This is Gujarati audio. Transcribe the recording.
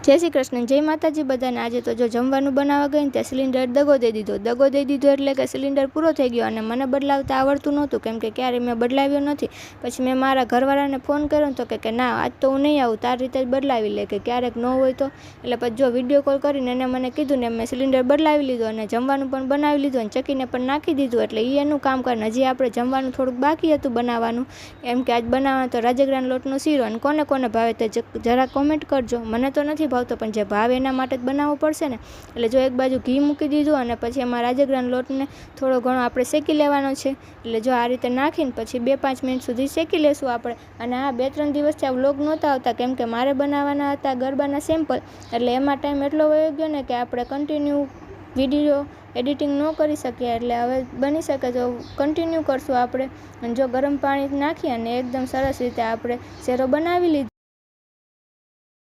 જય શ્રી કૃષ્ણ, જય માતાજી બધાને। આજે તો જો જમવાનું બનાવવા ગઈ ને ત્યાં સિલિન્ડર દગો દઈ દીધો એટલે કે સિલિન્ડર પૂરો થઈ ગયો અને મને બદલાવતા આવડતું નહોતું, કેમ કે ક્યારેય મેં બદલાવ્યો નથી। પછી મેં મારા ઘરવાળાને ફોન કર્યો તો કે ના, આજ તો હું નહીં આવું, તારી રીતે જ બદલાવી લે, કે ક્યારેક ન હોય તો। એટલે પછી જો વિડીયો કોલ કરીને એને મને કીધું ને મેં સિલિન્ડર બદલાવી લીધો અને જમવાનું પણ બનાવી લીધું અને ચકીને પણ નાખી દીધું। એટલે એ એનું કામ કરે, હજી આપણે જમવાનું થોડુંક બાકી હતું બનાવવાનું, એમ કે આજ બનાવવાનો તો રાજગરાનો લોટનો શીરો। અને કોને કોને ભાવે તે જરા કોમેન્ટ કરજો। મને તો નથી ભાવતો, પણ જે ભાવે એના માટે જ બનાવવો પડશે ને। એટલે જો એક બાજુ ઘી મૂકી દીધું અને પછી એમાં રાજગરાના લોટને થોડો ઘણો આપણે શેકી લેવાનો છે। એટલે જો આ રીતે નાખીને પછી 2-5 મિનિટ સુધી શેકી લેશું આપણે। અને આ 2-3 દિવસથી આ વ્લોગ નહોતા આવતા, કેમ કે મારે બનાવવાના હતા ગરબાના સેમ્પલ, એટલે એમાં ટાઈમ એટલો વયો ગયો ને કે આપણે કન્ટિન્યુ વિડીયો એડિટિંગ ન કરી શકીએ। એટલે હવે બની શકે તો કન્ટિન્યુ કરશું આપણે। અને જો ગરમ પાણી નાખી અને એકદમ સરસ રીતે આપણે શેરો બનાવી લીધો।